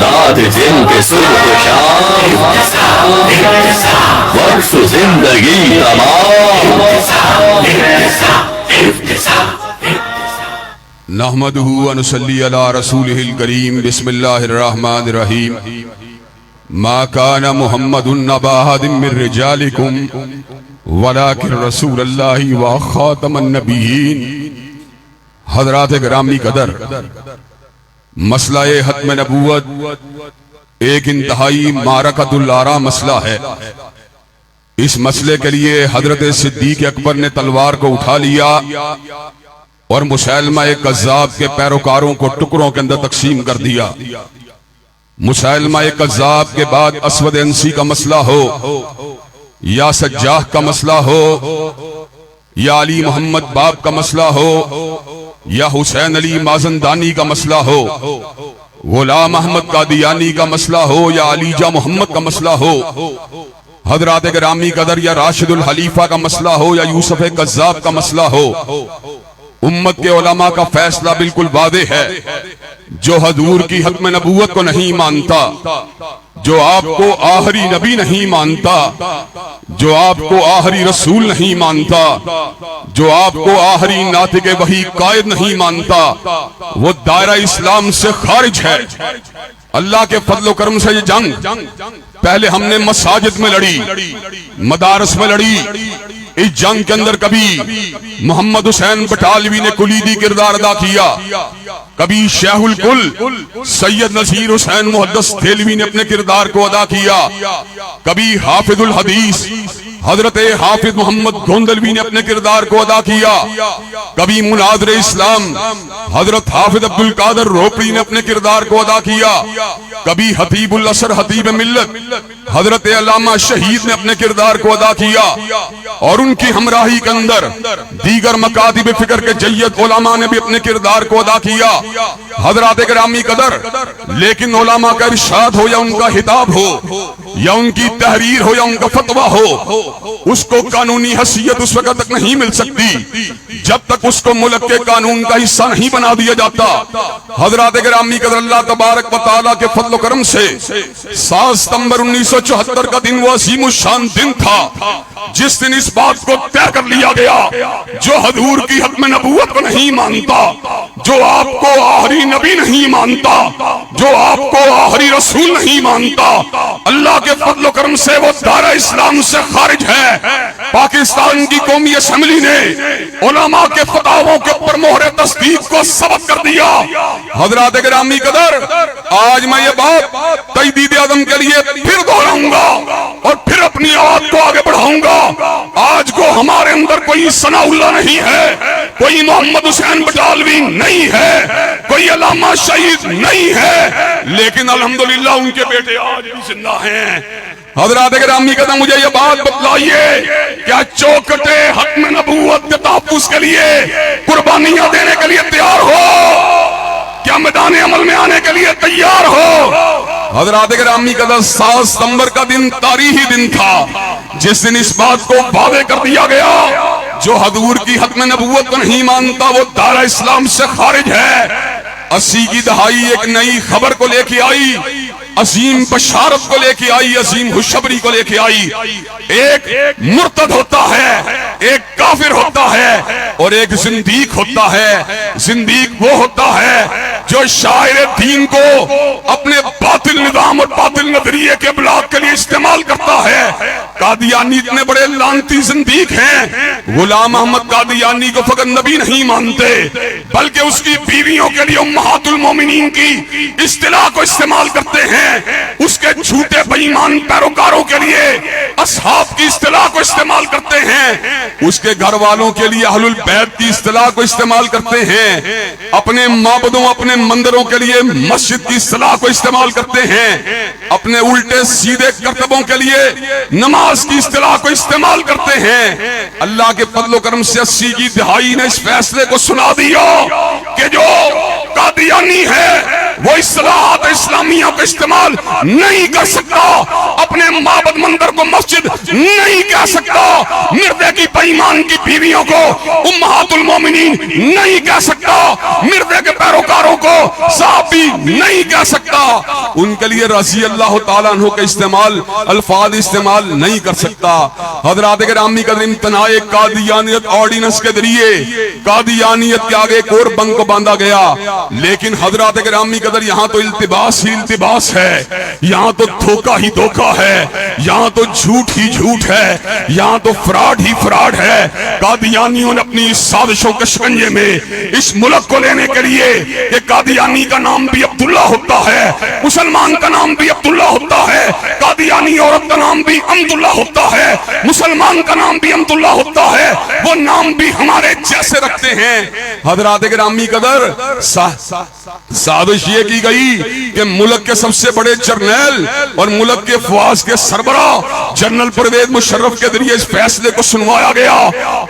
رات جن کے صبح و شام وقف زندگی تمام نحمده ونصلي على رسوله الكريم بسم الله الرحمن الرحيم ما كان محمد نبا أحد من رجالكم ولكن رسول الله وخاتم النبيين۔ حضرات گرامی قدر، مسئلہ ختم نبوت ایک انتہائی معرکۃ الآراء مسئلہ ہے۔ اس مسئلے کے لیے حضرت صدیق اکبر نے تلوار کو اٹھا لیا اور مسیلمہ کذاب کے پیروکاروں کو ٹکڑوں کے اندر تقسیم کر دیا۔ مسیلمہ کذاب کے بعد اسود انسی کا مسئلہ ہو یا سجاح کا مسئلہ ہو یا علی محمد باب کا مسئلہ ہو یا حسین علی مازندانی کا مسئلہ ہو، غلام احمد قادیانی کا مسئلہ ہو یا علی جا محمد کا مسئلہ ہو، حضرات گرامی قدر یا راشد الخلیفہ کا مسئلہ ہو یا یوسف کذاب کا مسئلہ ہو، امت کے علماء کا فیصلہ بالکل واضح ہے۔ جو حضور کی ختم نبوت کو نہیں مانتا، جو آپ کو آخری نبی نہیں مانتا، جو آپ کو آخری رسول نہیں مانتا، جو آپ کو آخری ناطق وحی قائد نہیں مانتا، وہ دائرہ اسلام سے خارج ہے۔ اللہ کے فضل و کرم سے یہ جنگ پہلے ہم نے مساجد میں لڑی، مدارس میں لڑی۔ اس جنگ کے اندر کبھی محمد حسین بٹالوی نے کلیدی کردار ادا کیا، کبھی شیخ الکل سید نذیر حسین محدث دہلوی نے اپنے کردار کو ادا کیا، کبھی حافظ الحدیث حضرت حافظ محمد گوندلوی نے اپنے کردار کو ادا کیا، کبھی مناظر اسلام حضرت حافظ عبدالقادر روپڑی نے اپنے کردار کو ادا کیا، کبھی حتیب الاسر حتیب ملت حضرت علامہ شہید نے اپنے کردار کو ادا کیا، اور ان کی ہمراہی کے اندر دیگر مکاتب فکر کے جید علماء نے بھی اپنے کردار کو ادا کیا۔ حضرات گرامی قدر، لیکن علماء کا ارشاد ہو یا ان کا خطاب ہو یا ان کی تحریر ہو یا ان کا فتویٰ ہو، اس کو قانونی حیثیت اس وقت تک نہیں مل سکتی جب تک اس کو ملک کے قانون کا حصہ نہیں بنا دیا جاتا۔ حضرات گرامی قدر، اللہ تبارک و تعالیٰ کے فضل و کرم سے 7 ستمبر 1974 کا دن وہ عظیم الشان دن تھا جس دن اس بات کو طے کر لیا گیا، جو حضور کی ختم نبوت کو نہیں مانتا، جو آپ کو آخری نبی نہیں مانتا، جو آپ کو آخری رسول نہیں مانتا، اللہ کے فضل و کرم سے وہ دائرہ اسلام سے خارج ہے۔ پاکستان کی قومی اسمبلی نے علماء کے فتاووں کے اوپر مہر تصدیق کو ثبت کر دیا۔ حضرات گرامی قدر، آج میں یہ بات تجدید عدم کے لیے پھر دہراؤں گا اور پھر اپنی آواز کو آگے بڑھاؤں گا۔ آج کو ہمارے اندر کوئی ثناء اللہ نہیں ہے، کوئی محمد حسین بٹالوی نہیں ہے، کوئی علامہ شہید نہیں ہے، لیکن الحمدللہ ان کے بیٹے آج بھی زندہ ہیں۔ حضرات گرامی قدر، مجھے یہ بات بتلائیے، کیا چوکٹے ختم نبوت کے تحفظ کے لیے قربانیاں دینے کے لیے تیار ہو؟ کیا میدان عمل میں آنے کے لیے تیار ہو؟ حضرات گرامی قدر، 7 ستمبر کا دن تاریخی دن تھا جس دن اس بات کو واضح کر دیا گیا، جو حضور کی ختم نبوت کو نہیں مانتا وہ دائرہ اسلام سے خارج ہے۔ 80 کی دہائی ایک نئی خبر کو لے کے آئی، عظیم بشارت کو لے کے آئی، عظیم خوشخبری کو لے کے آئی۔ ایک مرتد ہوتا ہے، ایک کافر ہوتا ہے اور ایک زندیق ہوتا ہے۔ زندیق وہ ہوتا ہے جو شاعر دین کو اپنے باطل نظام اور باطل نظریے کے ابلاغ کے لیے استعمال کرتا ہے۔ قادیانی اتنے بڑے لعنتی زندیق ہیں، غلام احمد قادیانی کو فقط نبی نہیں مانتے بلکہ اس کی بیویوں کے لیے امہات المومنین کی اصطلاح کو استعمال کرتے ہیں، اس کے جھوٹے بے ایمان پیروکاروں کے لیے اصحاب کی اصطلاح کو استعمال کرتے ہیں، اس کے گھر والوں کے لیے اہل البیت کی اصطلاح کو استعمال کرتے ہیں، اپنے معبدوں اپنے مندروں کے لیے مسجد کی اصطلاح کو استعمال کرتے ہیں، اپنے الٹے سیدھے کرتبوں کے لیے نماز کی اصطلاح کو استعمال کرتے ہیں۔ اللہ کے فضل و کرم سے 80 کی دہائی نے اس فیصلے کو سنا دیا کہ جو قادیانی ہے وہ اصطلاحات اسلامیہ کو استعمال نہیں کر سکتا، اپنے معبد مندر کو مسجد نہیں کہہ سکتا، مردے کی بے ایمان کی بیویوں کو امہات المومنین نہیں کہہ سکتا، مردے کے پیروکاروں کو صحابی نہیں کہہ سکتا، ان کے لیے رضی اللہ تعالیٰ عنہ کے استعمال الفاظ استعمال نہیں کر سکتا۔ حضرات گرامی قدر امتناع قادیانیت آرڈیننس کے ذریعے قادیانیت کے آگے ایک اور بند کو باندھا گیا، لیکن حضرات گرامی قدر یہاں تو التباس ہی التباس ہے، یہاں تو دھوکہ ہی دھوکہ ہے، یہاں تو جھوٹ ہی جھوٹ ہے، یہاں تو فراڈ ہی فراڈ ہے۔ قادیانیوں نے اپنی سازشوں کے شکنجے میں اس ملک کو لینے کے لیے کہ قادیانی کا نام بھی عبداللہ ہوتا ہے، مسلمان کا نام بھی عبداللہ ہوتا ہے، قادیانی عورت کا نام بھی عبداللہ ہوتا ہے، مسلمان کا نام بھی عبداللہ ہوتا ہے، وہ نام بھی ہمارے جیسے رکھتے ہیں۔ حضرات گرامی قدر سازش یہ کی گئی کہ ملک کے سب سے بڑے جرنیل اور ملک کے فوج کے سربراہ جنرل پرویز مشرف کے ذریعے اس فیصلے کو سنوایا گیا،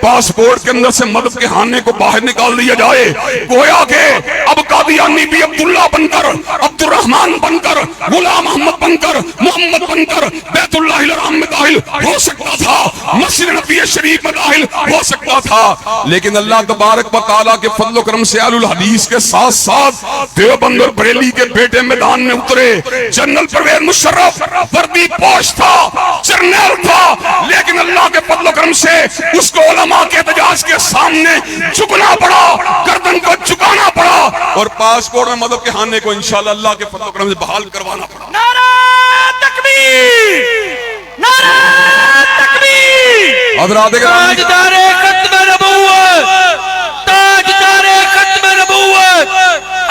پاسپورٹ کے اندر سے مدد کے خانے کو باہر نکال دیا جائے، گویا کہ اب قادیانی بھی عبداللہ بن کر، عبد الرحمن بن کر، غلام محمد بن کر، محمد بن کر بیت اللہ الحرام میں داخل ہو سکتا تھا، مسجد نبی شریف میں داخل ہو سکتا تھا، لیکن اللہ تبارک و تعالیٰ کے فضل و کرم سے اہل الحدیث کے ساتھ ساتھ دیوبند اور بریلی کے بیٹے میدان میں اترے۔ جنرل پرویز مشرف وردی پوش تھا، جرنیل تھا، لیکن اللہ کے فضل و کرم سے اس کو علماء کے احتجاج کے سامنے جھکنا پڑا، گردن کو جھکانا پڑا، اور پاسپورٹ میں مدد کے خانے کو انشاءاللہ اللہ کے فضل و کرم سے بحال کروانا پڑا۔ نعرہ تکبیر، نعرہ تکبیر، حضرات تاجدار ختم نبوت، تاجدار ختم نبوت،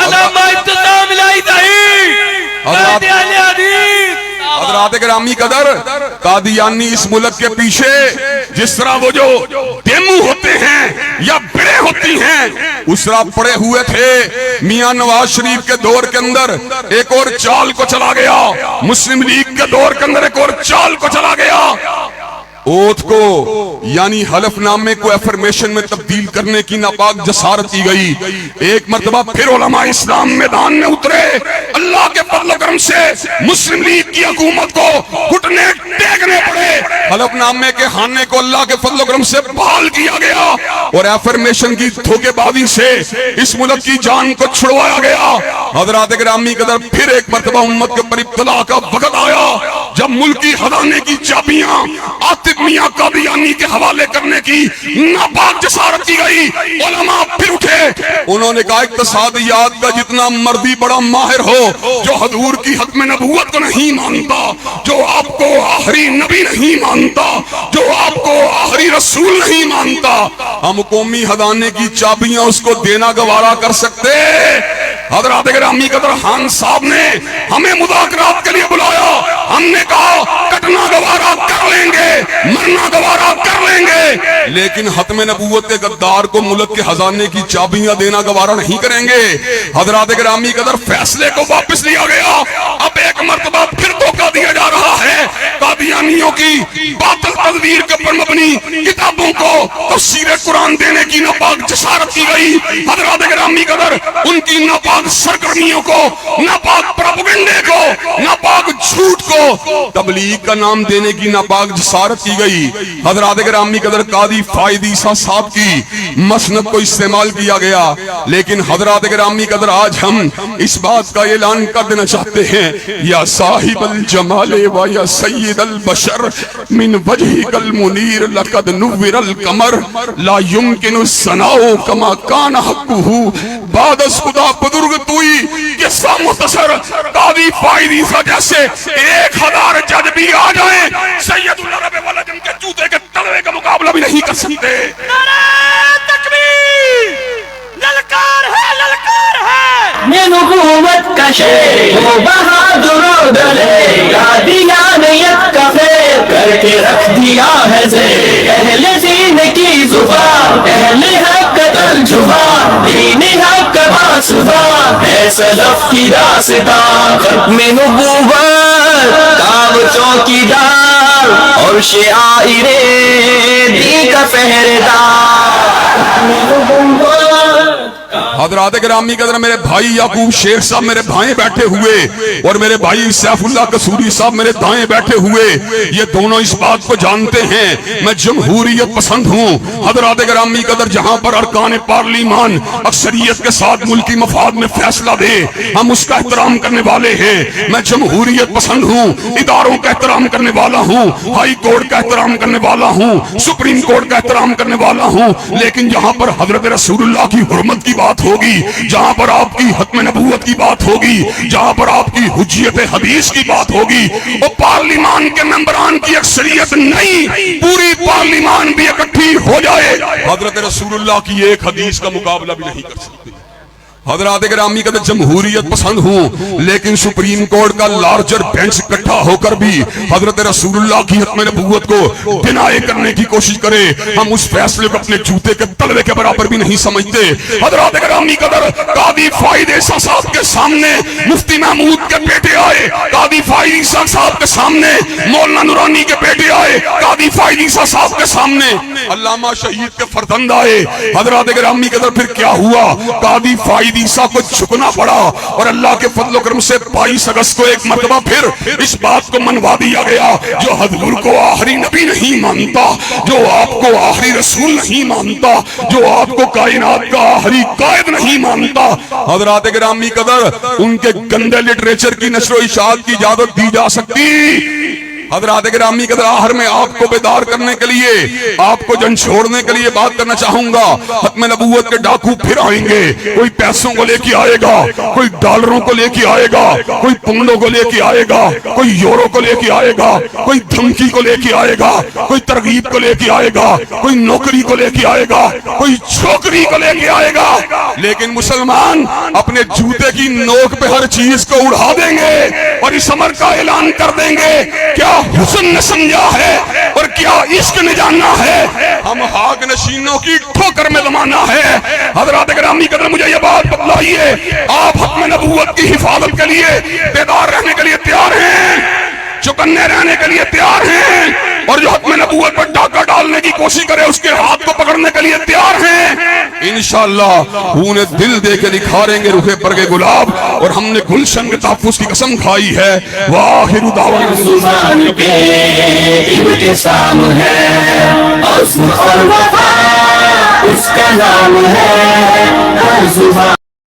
علامہ ابتسام الہی دہی، قائد اہل حدیث۔ حضرات گرامی قدر قادیانی اس ملک کے پیچھے جس طرح وہ جو ڈیمو ہوتے ہیں یا بڑے ہوتی ہیں اس طرح پڑے ہوئے تھے، میاں نواز شریف کے دور کے اندر ایک اور چال کو چلا گیا، مسلم لیگ کے دور کے اندر ایک اور چال کو چلا گیا، اوتھ کو یعنی حلف نامے کو افرمیشن میں تبدیل کرنے کی ناپاک جسارت کی گئی۔ ایک مرتبہ پھر علماء اسلام میدان میں اترے، اللہ کے فضل و کرم سے مسلم لیگ کی حکومت کو گھٹنے ٹیکنے پڑے، حلف نامے کے خانے کو اللہ کے فضل و کرم سے بحال کیا گیا، اور افرمیشن کی دھوکے بازی سے اس ملک کی جان کو چھڑوایا گیا۔ حضرات گرامی قدر پھر ایک مرتبہ امت کے پر ابتلا کا وقت آیا جب ملکی خزانے کی چابیاں عاطف میاں قادیانی کے حوالے کرنے کی ناپاک جسارت کی گئی۔ علماء پھر اٹھے، انہوں نے کہا اقتصادیات کا جتنا مردی بڑا ماہر ہو، جو حضور کی ختم نبوت کو نہیں مانتا، جو آپ کو آخری نبی نہیں مانتا، جو آپ کو آخری رسول نہیں مانتا، ہم قومی خزانے کی چابیاں اس کو دینا گوارا کر سکتے؟ حضرات گرامی قدر خان صاحب نے ہمیں مذاکرات کے لیے بلایا، ہم نے کہا کٹنا گوارا کر لیں گے، مرنا گوارا کر لیں گے، لیکن ختم نبوت کے غدار کو ملک کے خزانے کی چابیاں دینا گوارا نہیں کریں گے۔ حضرات گرامی قدر فیصلے کو واپس لیا گیا، اب ایک مرتبہ پھر دھوکہ دیا جا رہا ہے، قادیانیوں کی باطل تدبیر کے پر مبنی کتابوں کو تفسیر قرآن دینے کی ناپاک جسارت کی گئی۔ حضرات گرامی قدر ان کی ناپاک سرگرمیوں کو، ناپاک پروپیگنڈے کو، ناپاک جھوٹ کو تبلیغ کا نام دینے کی ناپاک جسارت کی گئی۔ حضرات گرامی قدر قاضی فائد عیسیٰ صاحب کی مسند کو استعمال کیا گیا، لیکن حضرات گرامی قدر آج ہم اس بات کا اعلان کر دینا چاہتے ہیں، یا صاحب الجمال و یا سید البشر من وجهك المنیر لقد نور القمر لا يمكن الثناء كما كان حقه بعد از خدا بزرگ توئی۔ قصہ مختصر، قاضی فائد عیسیٰ جیسے 1000 جج بھی آ جائیں سید العرب والعجم کے جوتے کے تلوے کا مقابلہ بھی نہیں کر سکتے۔ نعرہ تکبیر، للکار ہے، للکار ہے، یہ نبوت کا شیر وہ بہادر و دلیر، قادیانیت کا فیر کر کے رکھ دیا ہے زیر، اہل دین کی زبان، اہل حق کا ترجمان، دین حق کا باسبان ہے سلف کی داستان، ختم نبوت کا وہ چوکیدار اور شعائر دین کا پہرےدار، ختم نبوت حضرات گرامی قدر میرے بھائی یعقوب شیخ صاحب میرے بھائیں بیٹھے ہوئے اور میرے بھائی سیف اللہ قصوری صاحب میرے دائیں بیٹھے ہوئے، یہ دونوں اس بات کو جانتے ہیں میں جمہوریت پسند ہوں۔ حضرات گرامی قدر جہاں پر ارکان پارلیمان اکثریت کے ساتھ ملکی مفاد میں فیصلہ دے ہم اس کا احترام کرنے والے ہیں۔ میں جمہوریت پسند ہوں، اداروں کا احترام کرنے والا ہوں، ہائی کورٹ کا احترام کرنے والا ہوں، سپریم کورٹ کا احترام کرنے والا ہوں، لیکن جہاں پر حضرت رسول اللہ کی حرمت کی بات ہوگی، جہاں پر آپ کی ختم نبوت کی بات ہوگی، جہاں پر آپ کی حجیت حدیث کی بات ہوگی، وہ پارلیمان کے ممبران کی اکثریت نہیں، پوری پارلیمان بھی اکٹھی ہو جائے، حضرت رسول اللہ کی ایک حدیث کا مقابلہ بھی نہیں کر سکتے۔ حضرات گرامی کا جمہوریت پسند ہوں، لیکن سپریم کورٹ کا لارجر بینچ اکٹھا ہو کر بھی حضرت رسول اللہ کی ختم نبوت کو ڈینائی کرنے کی کوشش کرے، ہم اس فیصلے کو اپنے جوتے کے تلوے کے برابر بھی نہیں سمجھتے۔ حضرات گرامی قدر قاضی فائد عیسیٰ صاحب کے سامنے مفتی محمود کے بیٹے آئے، قاضی فائد عیسیٰ صاحب کے سامنے مولانا نورانی کے بیٹے آئے، قاضی فائد عیسیٰ صاحب کے سامنے علامہ شہید کے فرزند آئے۔ حضرات گرامی قدر پھر کیا ہوا؟ قاضی فائد عیسیٰ کو جھکنا پڑا اور اللہ کے فضل و کرم سے 22 اگست کو ایک مرتبہ پھر اس بات کو منوا دیا گیا، جو حضور کو آخری نبی نہیں مانتا، جو آپ کو آخری رسول نہیں مانتا، جو آپ کو کائنات کا آخری قائد نہیں مانتا، حضرات گرامی قدر ان کے گندے لٹریچر کی نشر و اشاعت کی اجازت دی جا سکتی؟ حضرات گرامی قدر آخر میں آپ کو بیدار کرنے کے لیے، آپ کو جھنجھوڑنے کے لیے بات کرنا چاہوں گا۔ ختم نبوت کے ڈاکو پھر آئیں گے، کوئی پیسوں کو لے کے آئے گا، کوئی ڈالروں کو لے کے آئے گا، کوئی پونڈوں کو لے کے آئے گا، کوئی یورو کو لے کے آئے گا، کوئی دھمکی کو لے کے آئے گا، کوئی ترغیب کو لے کے آئے گا، کوئی نوکری کو لے کے آئے گا، کوئی چھوکری کو لے کے آئے گا، لیکن مسلمان اپنے جوتے کی نوک پہ ہر چیز کو اڑا دیں گے اور اس امر کا اعلان کر دیں گے، کیا حسن نے سمجھا ہے اور کیا عشق نے جانا ہے، ہم خاک نشینوں کی ٹھوکر میں زمانہ ہے۔ حضرات گرامی قدر مجھے یہ بات بتلائیے، آپ ختم نبوت کی حفاظت کے لیے بیدار رہنے کے لیے تیار ہیں، چوکنے رہنے کے لیے تیار ہیں، اور جو ختم نبوت پر ڈاکہ ڈالنے کی کوشش کرے اس کے ہاتھ کو پکڑنے کے لیے تیار ہیں؟ انشاءاللہ خون دل دے کے نکھاریں گے رخ پر کے گلاب، اور ہم نے گلشن کے تحفظ کی قسم کھائی ہے۔ وآخر دعوانا زبان پہ ابتسام ہے، عزم اور وفا اس کا نام ہے، ہر زبان